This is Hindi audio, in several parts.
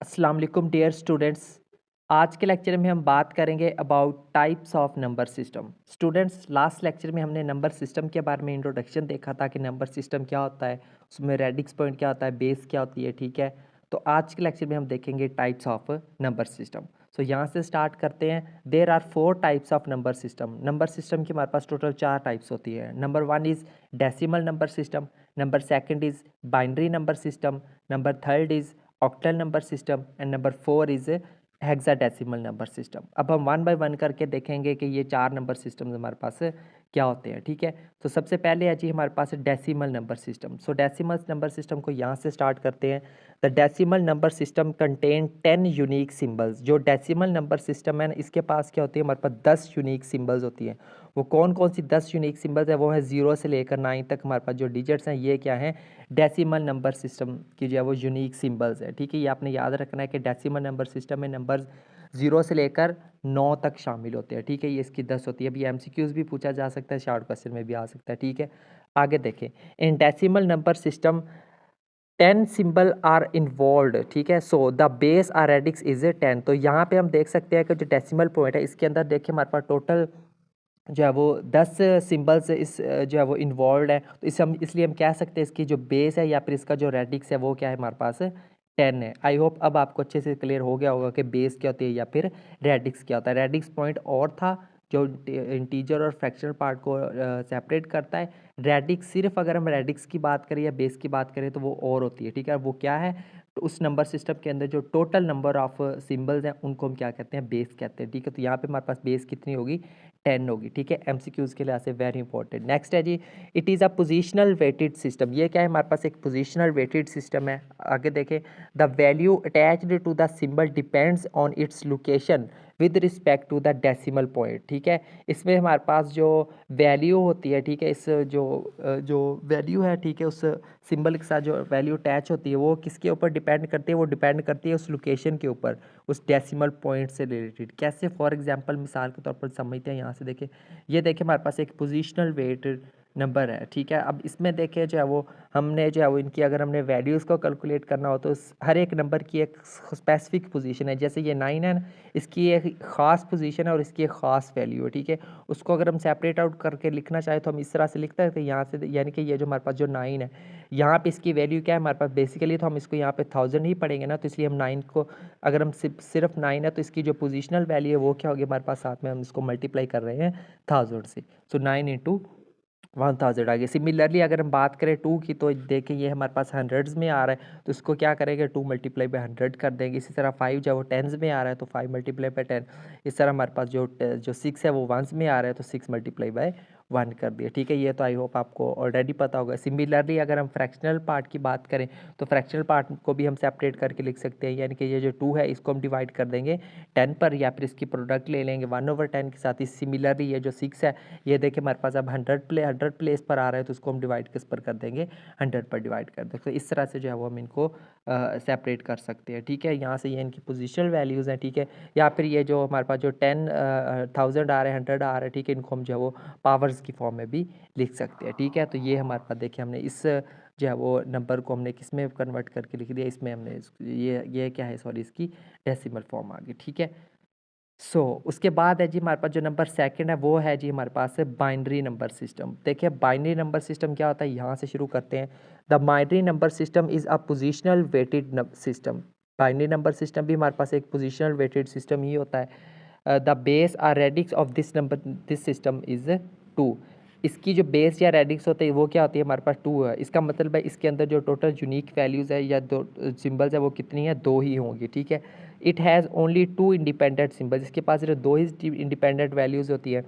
अस्सलाम वालेकुम डियर स्टूडेंट्स। आज के लेक्चर में हम बात करेंगे about types of number system. Students, last lecture में हमने नंबर सिस्टम के बारे में इंट्रोडक्शन देखा था कि नंबर सिस्टम क्या होता है, उसमें रेडिक्स पॉइंट क्या होता है, बेस क्या होती है। ठीक है, तो आज के लेक्चर में हम देखेंगे types of number system. So यहाँ से स्टार्ट करते हैं। There are 4 types of number system. Number system की हमारे पास टोटल 4 टाइप्स होती है। Number 1 is decimal number system, number second is binary number system, number third is octal number system and number 4 is hexadecimal number system. अब हम वन बाय वन करके देखेंगे कि ये 4 नंबर सिस्टम हमारे पास क्या होते हैं। ठीक है, तो सबसे पहले है जी हमारे पास decimal number system. So decimal number system को यहाँ से स्टार्ट करते हैं। The decimal number system contain 10 unique symbols. जो डेसिमल नंबर सिस्टम है ना, इसके पास क्या होती है, हमारे पास 10 यूनिक सिंबल्स होती हैं। वो कौन कौन सी 10 यूनिक सिंबल्स है? वो है 0 से लेकर 9 तक हमारे पास जो डिजिट्स हैं, ये क्या है, डेसिमल नंबर सिस्टम की जो है वो यूनिक सिंबल्स है। ठीक है, ये आपने याद रखना है कि डेसिमल नंबर सिस्टम में नंबर्स 0 से लेकर 9 तक शामिल होते हैं। ठीक है, ये इसकी 10 होती है। अभी एमसीक्यूज भी पूछा जा सकता है, शॉर्ट क्वेश्चन में भी आ सकता है। ठीक है, आगे देखें। In decimal number system 10 symbol are involve. ठीक है, so the base or radix is a 10। तो यहाँ पे हम देख सकते हैं कि जो डेसिमल पॉइंट है, इसके अंदर देखिए हमारे पास टोटल जो है वो 10 सिंबल्स इस जो है वो इन्वॉल्व है। तो इसे हम इसलिए हम कह सकते हैं इसकी जो बेस है या फिर इसका जो रेडिक्स है वो क्या है, हमारे पास 10 है। आई होप अब आपको अच्छे से क्लियर हो गया होगा कि बेस क्या होती है या फिर रेडिक्स क्या होता है। रेडिक्स पॉइंट और था जो इंटीजर और फ्रैक्शनल पार्ट को सेपरेट करता है। रेडिक्स सिर्फ अगर हम रेडिक्स की बात करें या बेस की बात करें तो वो और होती है। ठीक है, वो क्या है, तो उस नंबर सिस्टम के अंदर जो टोटल नंबर ऑफ सिंबल्स हैं उनको हम क्या कहते हैं, बेस कहते हैं। ठीक है, तो यहाँ पे हमारे पास बेस कितनी होगी, 10 होगी। ठीक है, एमसीक्यूज के लिए वेरी इंपॉर्टेंट। नेक्स्ट है जी, it is a positional weighted system. ये क्या है, हमारे पास एक पोजिशनल वेटेड सिस्टम है। आगे देखें, the value attached to the symbol depends on its location with respect to the decimal point. ठीक है, इसमें हमारे पास जो वैल्यू होती है, ठीक है, इस जो वैल्यू है, ठीक है, उस सिंबल के साथ जो वैल्यू अटैच होती है वो किसके ऊपर डिपेंड करती है, वो डिपेंड करती है उस लोकेशन के ऊपर, उस डेसिमल पॉइंट से रिलेटेड। कैसे, फॉर एग्जांपल मिसाल के तौर पर समझते हैं। यहाँ से देखें, ये देखें हमारे पास एक पोजीशनल वेट नंबर है। ठीक है, अब इसमें देखें जो है वो हमने जो है वो इनकी अगर हमने वैल्यूज़ को कैलकुलेट करना हो तो हर एक नंबर की एक स्पेसिफिक पोजीशन है। जैसे ये 9 है ना, इसकी एक ख़ास पोजीशन है और इसकी एक ख़ास वैल्यू है। ठीक है, उसको अगर हम सेपरेट आउट करके लिखना चाहें तो हम इस तरह से लिखते हैं कि यहाँ से, यानी कि ये जो हमारे पास जो 9 है, यहाँ पे इसकी वैल्यू क्या है हमारे पास, बेसिकली तो हम इसको यहाँ पे 1000 ही पढ़ेंगे ना, तो इसलिए हम 9 को अगर हम सिर्फ 9 है तो इसकी जो पोजीशनल वैल्यू है वो क्या होगी हमारे पास, साथ में हम इसको मल्टीप्लाई कर रहे हैं 1000 से। सो 9 इंटू 1000 आ गया। सिमिलरली अगर हम बात करें 2 की, तो देखिए ये हमारे पास हंड्रेड्स में आ रहा है, तो इसको क्या करेंगे, 2 मल्टीप्लाई बाई 100 कर देंगे। इसी तरह 5 जो है वो टेंस में आ रहा है तो 5 मल्टीप्लाई बाई 10। इस तरह हमारे पास जो 6 है वो वंस में आ रहा है तो 6 मल्टीप्लाई बाई 1 कर दिया। ठीक है, ये तो आई होप आपको ऑलरेडी पता होगा। सिमिलरली अगर हम फ्रैक्शनल पार्ट की बात करें तो फ्रैक्शनल पार्ट को भी हम सेपरेट करके लिख सकते हैं, यानी कि ये जो 2 है इसको हम डिवाइड कर देंगे 10 पर, या फिर इसकी प्रोडक्ट ले लेंगे 1/10 के साथ ही। सिमिलरली ये जो 6 है, ये देखिए हमारे पास अब 100 प्लेस पर आ रहा है तो उसको हम डिवाइड किस पर कर देंगे, 100 पर डिवाइड कर देंगे। तो इस तरह से जो है वो हम इनको सेपरेट कर सकते हैं। ठीक है, यहाँ से ये इनकी पोजिशनल वैल्यूज़ हैं। ठीक है, या फिर ये जो हमारे पास जो 10,000 आ रहे हैं, 100 आ रहे हैं, ठीक है, इनको हम जो है वो पावर्स की फॉर्म में भी लिख सकते हैं। ठीक है, तो ये हमारे पास देखिए हमने इस जो है वो नंबर को हमने किस में कन्वर्ट करके लिख दिया, इसमें हमने ये क्या है, सॉरी, इसकी डेसिमल फॉर्म आ गई। ठीक है, उसके बाद है जी हमारे पास जो नंबर सेकंड है वो है जी हमारे पास है बाइनरी नंबर सिस्टम। देखिए बाइनरी नंबर सिस्टम क्या होता है, यहाँ से शुरू करते हैं। The binary number system is a positional weighted system. Binary number system भी हमारे पास एक पोजिशनल वेटेड सिस्टम ही होता है। The base or radix of this system is 2। इसकी जो बेस या रेडिक्स होते हैं वो क्या होती है, हमारे पास 2 है। इसका मतलब है इसके अंदर जो टोटल यूनिक वैल्यूज़ है या दो सिम्बल्स है वो कितनी है, 2 ही होंगी। ठीक है, it has only 2 independent symbols. इसके पास सिर्फ 2 ही इंडिपेंडेंट वैल्यूज़ होती है।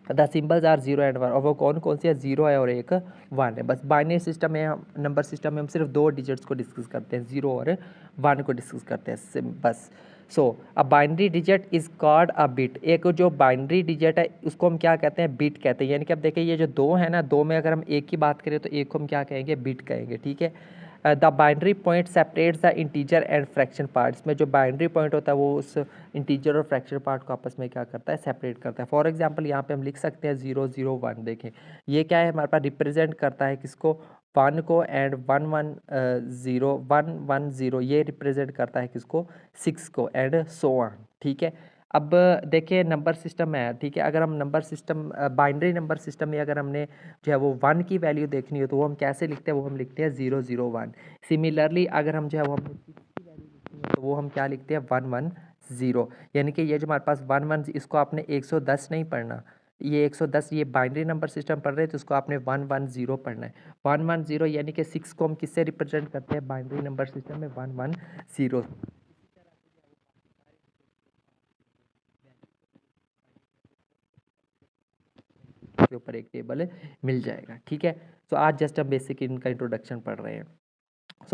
द सिंबल्स आर 0 एंड 1, और वो कौन कौन सी है, 0 है और एक 1 है। बस बाइनरी सिस्टम में हम नंबर सिस्टम में हम सिर्फ 2 डिजिट्स को डिस्कस करते हैं, 0 और 1 को डिस्कस करते हैं बस। A binary digit is called a bit. एक जो बाइनरी डिजिट है उसको हम क्या कहते हैं, बिट कहते हैं। यानी कि अब देखिए ये जो 2 है ना, 2 में अगर हम एक की बात करें तो एक को हम क्या कहेंगे, बिट कहेंगे। ठीक है, the binary point separates the integer and fraction parts में जो बाइनरी पॉइंट होता है वो उस इंटीजर और फ्रैक्शन पार्ट को आपस में क्या करता है, सेपरेट करता है। फॉर एग्जांपल यहाँ पे हम लिख सकते हैं 0 0 1। देखें ये क्या है, हमारे पास रिप्रेजेंट करता है किसको, 1 को एंड 110 ये रिप्रेजेंट करता है किसको, 6 को एंड सो ऑन। ठीक है, अब देखिए नंबर सिस्टम है, ठीक है, अगर हम number system binary number system में अगर हमने जो है वो 1 की वैल्यू देखनी हो तो वो हम कैसे लिखते हैं, वो हम लिखते हैं 001। सिमिलरली अगर हम जो है वो हमें 6 की वैल्यू लिखनी है तो वो हम क्या लिखते हैं 110। यानी कि ये जो हमारे पास 11, इसको आपने 110 नहीं पढ़ना, ये 110 ये बाइनरी नंबर सिस्टम पढ़ रहे हैं तो उसको आपने 110 पढ़ना है। 110 यानी कि 6 को हम किससे रिप्रेजेंट करते हैं बाइनरी नंबर सिस्टम में, 110। के ऊपर एक टेबल मिल जाएगा। ठीक है, तो आज जस्ट हम बेसिक इनका इंट्रोडक्शन पढ़ रहे हैं।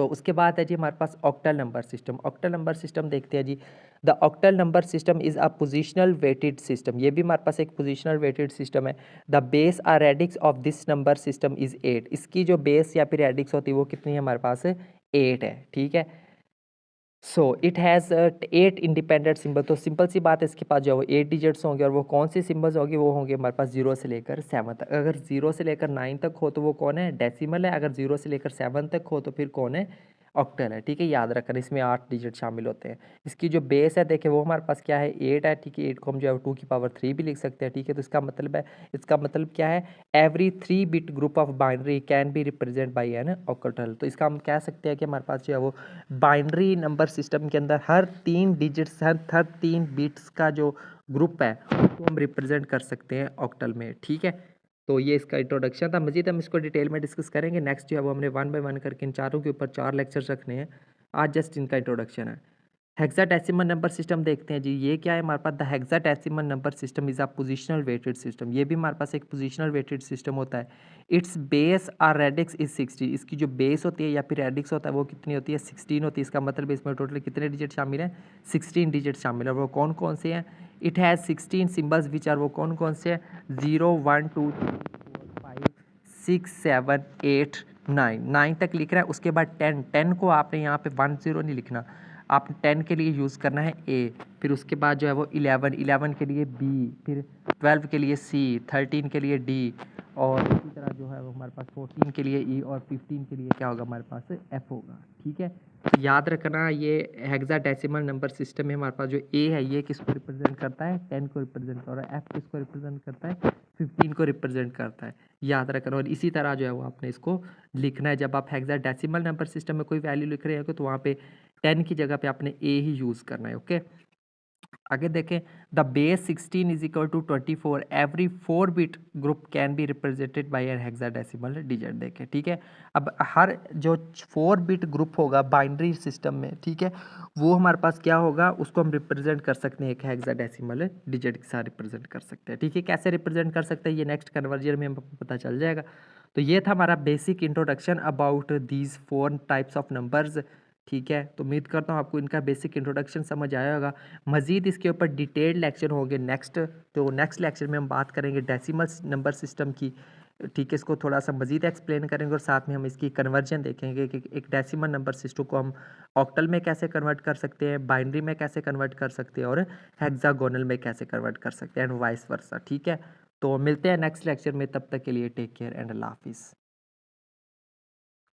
उसके बाद है जी हमारे पास octal number system. Octal number system देखते हैं जी। The octal number system is a positional weighted system, ये भी हमारे पास एक पोजिशनल वेटेड सिस्टम है। The base or radix of this number system is 8, इसकी जो बेस या फिर रेडिक्स होती है वो कितनी है हमारे पास, 8 है। ठीक है, so it has 8 independent symbol, तो सिंपल सी बात है इसके पास जो वो 8 डिजिट्स होंगे और वो कौन सी सिंबल्स होंगे, वो होंगे हमारे पास 0 से लेकर 7 तक। अगर 0 से लेकर 9 तक हो तो वो कौन है, डेसिमल है। अगर 0 से लेकर 7 तक हो तो फिर कौन है, ऑक्टल है। ठीक है, याद रखना इसमें 8 डिजिट शामिल होते हैं। इसकी जो बेस है देखिए वो हमारे पास क्या है, 8 है। ठीक है, 8 को हम जो है 2 की पावर 3 भी लिख सकते हैं। ठीक है, तो इसका मतलब है, इसका मतलब क्या है, every 3 bit group of binary can be represent by an octal. तो इसका हम कह सकते हैं कि हमारे पास जो है वो बाइनरी नंबर सिस्टम के अंदर हर 3 डिजिट्स, हर 3 बिट्स का जो ग्रुप है उसको हम रिप्रेजेंट कर सकते हैं ऑक्टल में। ठीक है, तो ये इसका इंट्रोडक्शन था। मज़ीद हम इसको डिटेल में डिस्कस करेंगे। नेक्स्ट जो है वो हमने 1 बाय 1 करके इन चारों के ऊपर 4 लेक्चर्स रखने हैं। आज जस्ट इनका इंट्रोडक्शन है। हेक्साडेसिमल नंबर सिस्टम देखते हैं जी। ये क्या है हमारे पास, the hexadecimal number system is a positional weighted system. ये भी हमारे पास एक पोजिशनल वेटेड सिस्टम होता है। Its base or radix is 60, इसकी जो बेस होती है या फिर रेडिक्स होता है वो कितनी होती है, 16 होती है। इसका मतलब इसमें टोटल कितने डिजिट शामिल हैं, 16 डिजिट शामिल है। वो कौन कौन से हैं, it has 16 symbols which are, वो कौन कौन से हैं, 0 1 2 3 4 5 6 7 8 9, 9 तक लिख रहा है। उसके बाद 10, 10 को आपने यहाँ पे 10 नहीं लिखना, आप 10 के लिए यूज़ करना है ए। फिर उसके बाद जो है वो 11, 11 के लिए बी, फिर 12 के लिए सी, 13 के लिए डी, और इसी तरह जो है वो हमारे पास 14 के लिए ई, और 15 के लिए क्या होगा हमारे पास, एफ होगा। ठीक है, तो याद रखना ये हेक्साडेसिमल नंबर सिस्टम में हमारे पास जो ए है ये किसको रिप्रेजेंट करता है, 10 को रिप्रेजेंट करता है, और एफ किसको रिप्रेजेंट करता है, 15 को रिप्रेजेंट करता है। याद रखना, और इसी तरह जो है वो आपने इसको लिखना है। जब आप हेक्साडेसिमल नंबर सिस्टम में कोई वैल्यू लिख रहे हो तो वहाँ पे 10 की जगह पे आपने ए ही यूज़ करना है। ओके, आगे देखें, the base 16 is equal to 24, every 4 bit group can be represented by an hexadecimal digit. देखें, ठीक है, अब हर जो 4 बिट ग्रुप होगा बाइनरी सिस्टम में, ठीक है, वो हमारे पास क्या होगा, उसको हम रिप्रेजेंट कर सकते हैं एक हेक्साडेसिमल डिजिट के साथ रिप्रेजेंट कर सकते हैं। ठीक है, कैसे रिप्रेजेंट कर सकते हैं ये नेक्स्ट कन्वर्जन में हमको पता चल जाएगा। तो ये था हमारा basic introduction about these 4 types of numbers. ठीक है, तो उम्मीद करता हूँ आपको इनका बेसिक इंट्रोडक्शन समझ आया होगा। मज़ीद इसके ऊपर डिटेल्ड लेक्चर होंगे नेक्स्ट, तो नेक्स्ट लेक्चर में हम बात करेंगे डेसिमल नंबर सिस्टम की। ठीक है, इसको थोड़ा सा मज़ीद एक्सप्लेन करेंगे और साथ में हम इसकी कन्वर्जन देखेंगे कि एक डेसिमल नंबर सिस्टम को हम ऑक्टल में कैसे कन्वर्ट कर सकते हैं, बाइनरी में कैसे कन्वर्ट कर सकते हैं, और हेक्सागोनल में कैसे कन्वर्ट कर सकते हैं, एंड वाइस वर्सा। ठीक है, तो मिलते हैं नेक्स्ट लेक्चर में, तब तक के लिए टेक केयर एंड अल्लाह हाफिज़।